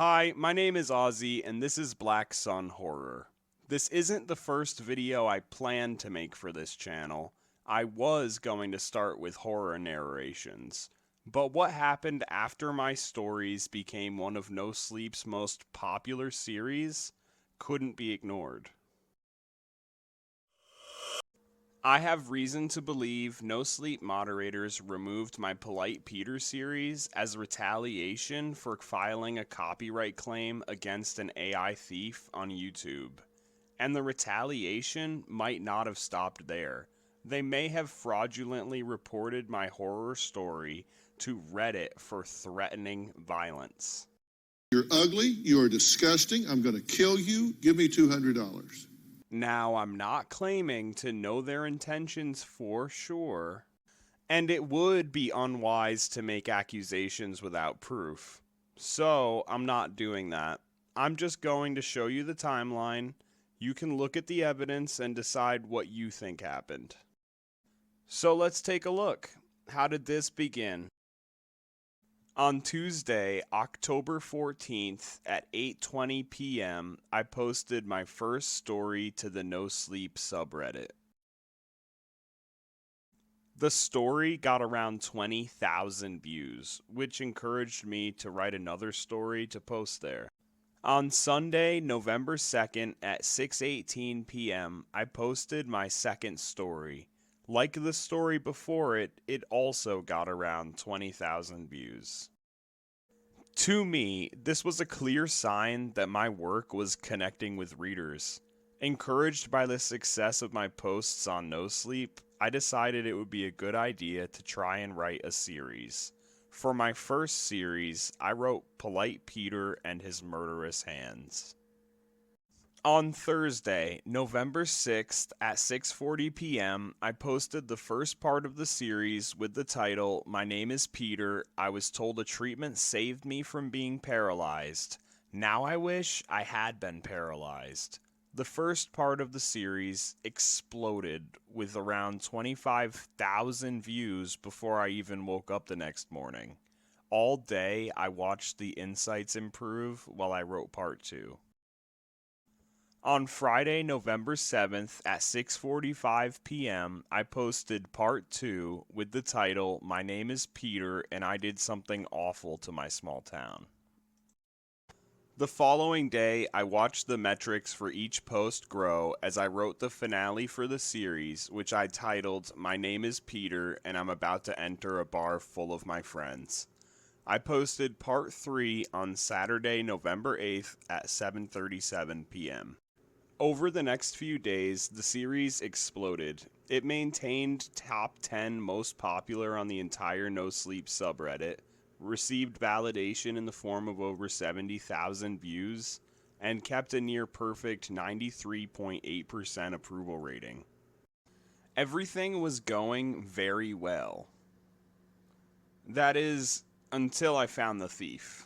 Hi, my name is Ozzy, and this is Black Sun Horror. This isn't the first video I planned to make for this channel. I was going to start with horror narrations. But what happened after my stories became one of NoSleep's most popular series couldn't be ignored. I have reason to believe NoSleep moderators removed my Polite Peter series as retaliation for filing a copyright claim against an AI thief on YouTube. And the retaliation might not have stopped there. They may have fraudulently reported my horror story to Reddit for threatening violence. You're ugly, you're disgusting, I'm going to kill you, give me $200. Now, I'm not claiming to know their intentions for sure, and it would be unwise to make accusations without proof. So, I'm not doing that. I'm just going to show you the timeline. You can look at the evidence and decide what you think happened. So, let's take a look. How did this begin? On Tuesday, October 14th at 8:20 p.m., I posted my first story to the NoSleep subreddit. The story got around 20,000 views, which encouraged me to write another story to post there. On Sunday, November 2nd at 6:18 p.m., I posted my second story. Like the story before it, it also got around 20,000 views. To me, this was a clear sign that my work was connecting with readers. Encouraged by the success of my posts on NoSleep, I decided it would be a good idea to try and write a series. For my first series, I wrote Polite Peter and His Murderous Hands. On Thursday, November 6th at 6:40 p.m., I posted the first part of the series with the title, My Name is Peter, I was told a treatment saved me from being paralyzed. Now I wish I had been paralyzed. The first part of the series exploded with around 25,000 views before I even woke up the next morning. All day, I watched the insights improve while I wrote part 2. On Friday, November 7th at 6:45 p.m., I posted part 2 with the title, My Name is Peter and I Did Something Awful to My Small Town. The following day, I watched the metrics for each post grow as I wrote the finale for the series, which I titled, My Name is Peter and I'm About to Enter a Bar Full of My Friends. I posted part 3 on Saturday, November 8th at 7:37 p.m. Over the next few days, the series exploded. It maintained top 10 most popular on the entire NoSleep subreddit, received validation in the form of over 70,000 views, and kept a near perfect 93.8% approval rating. Everything was going very well. That is, until I found the thief.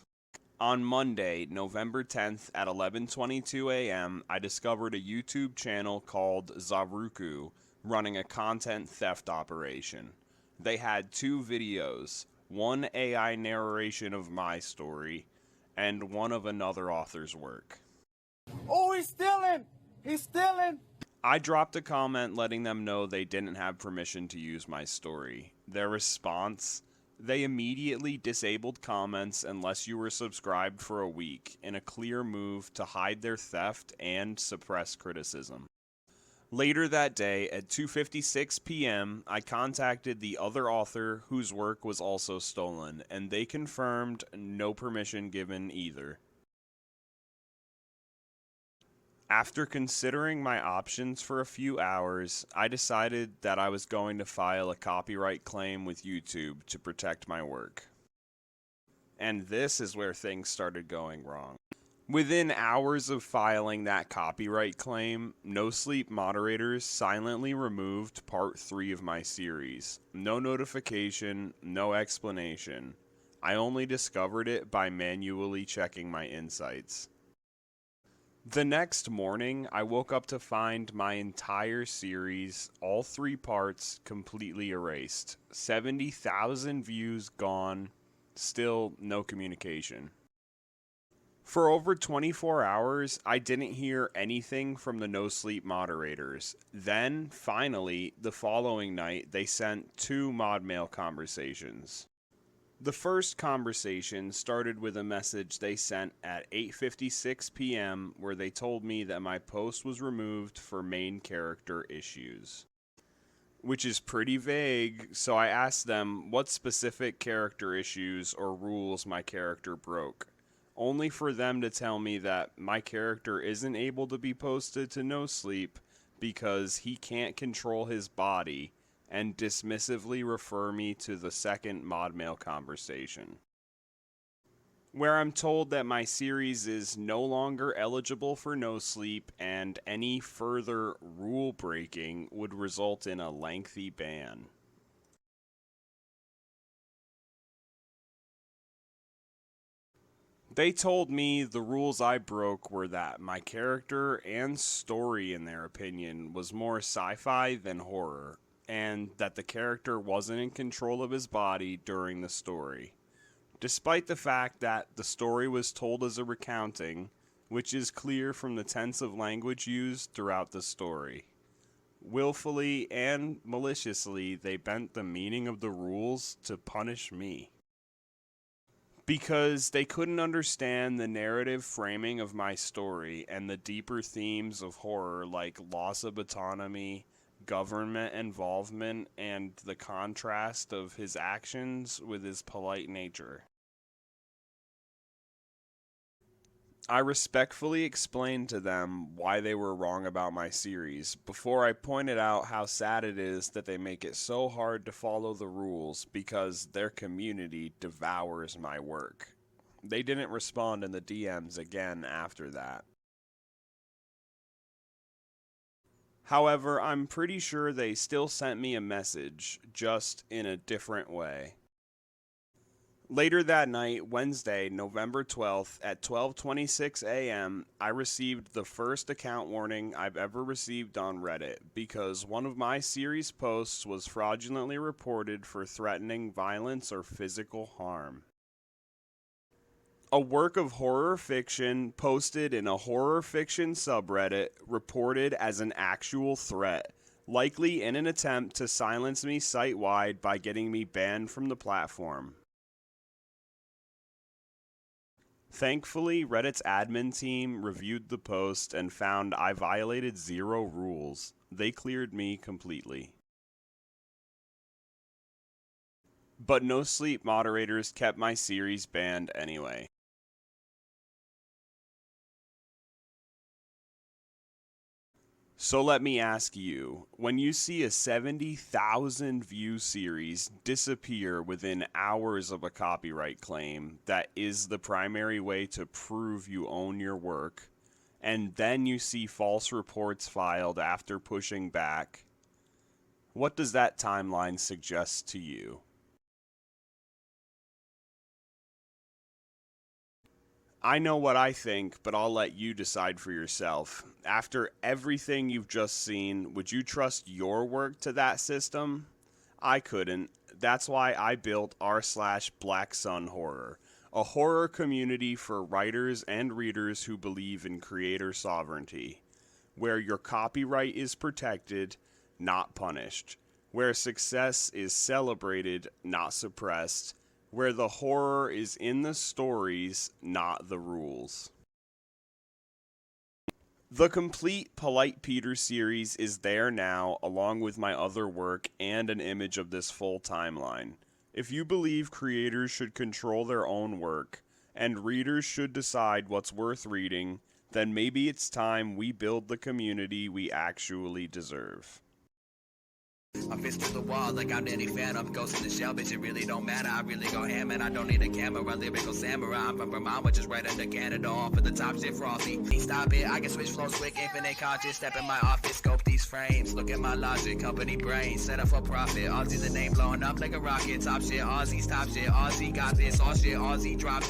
On Monday, November 10th at 11:22 a.m., I discovered a YouTube channel called Zaruku running a content theft operation. They had 2 videos, one AI narration of my story, and one of another author's work. Oh, he's stealing! He's stealing! I dropped a comment letting them know they didn't have permission to use my story. Their response? They immediately disabled comments unless you were subscribed for a week, in a clear move to hide their theft and suppress criticism. Later that day, at 2:56 p.m., I contacted the other author whose work was also stolen, and they confirmed no permission given either. After considering my options for a few hours, I decided that I was going to file a copyright claim with YouTube to protect my work. And this is where things started going wrong. Within hours of filing that copyright claim, NoSleep moderators silently removed part 3 of my series. No notification, no explanation. I only discovered it by manually checking my insights. The next morning, I woke up to find my entire series, all 3 parts, completely erased. 70,000 views gone, still no communication. For over 24 hours, I didn't hear anything from the NoSleep moderators. Then, finally, the following night, they sent 2 mod mail conversations. The first conversation started with a message they sent at 8:56 p.m. where they told me that my post was removed for main character issues. Which is pretty vague, so I asked them what specific character issues or rules my character broke, only for them to tell me that my character isn't able to be posted to NoSleep because he can't control his body, and dismissively refer me to the second mod mail conversation, where I'm told that my series is no longer eligible for NoSleep and any further rule breaking would result in a lengthy ban. They told me the rules I broke were that my character and story, in their opinion, was more sci-fi than horror, and that the character wasn't in control of his body during the story, despite the fact that the story was told as a recounting, which is clear from the tense of language used throughout the story. Willfully and maliciously, they bent the meaning of the rules to punish me. Because they couldn't understand the narrative framing of my story and the deeper themes of horror like loss of autonomy, government involvement, and the contrast of his actions with his polite nature. I respectfully explained to them why they were wrong about my series before I pointed out how sad it is that they make it so hard to follow the rules because their community devours my work. They didn't respond in the DMs again after that. However, I'm pretty sure they still sent me a message, just in a different way. Later that night, Wednesday, November 12th, at 12:26 a.m., I received the first account warning I've ever received on Reddit because one of my series posts was fraudulently reported for threatening violence or physical harm. A work of horror fiction posted in a horror fiction subreddit reported as an actual threat, likely in an attempt to silence me site-wide by getting me banned from the platform. Thankfully, Reddit's admin team reviewed the post and found I violated 0 rules. They cleared me completely. But NoSleep moderators kept my series banned anyway. So let me ask you, when you see a 70,000 view series disappear within hours of a copyright claim that is the primary way to prove you own your work, and then you see false reports filed after pushing back, what does that timeline suggest to you? I know what I think, but I'll let you decide for yourself. After everything you've just seen, would you trust your work to that system? I couldn't. That's why I built r/Black Sun Horror, a horror community for writers and readers who believe in creator sovereignty, where your copyright is protected, not punished, where success is celebrated, not suppressed, where the horror is in the stories, not the rules. The complete Polite Peter series is there now, along with my other work and an image of this full timeline. If you believe creators should control their own work, and readers should decide what's worth reading, then maybe it's time we build the community we actually deserve. My fist to the wall like I'm Danny Phantom. Ghost in the shell, bitch, it really don't matter. I really go ham and I don't need a camera. Lyrical samurai, I'm from Vermont, which is right under Canada. Off of the top shit frosty. Stop it, I can switch flows quick, infinite conscious. Step in my office, scope these frames. Look at my logic, company brain. Set up for profit. Aussie the name blowing up like a rocket. Top shit, Aussies, top shit, Aussie got this. All shit, Aussie drop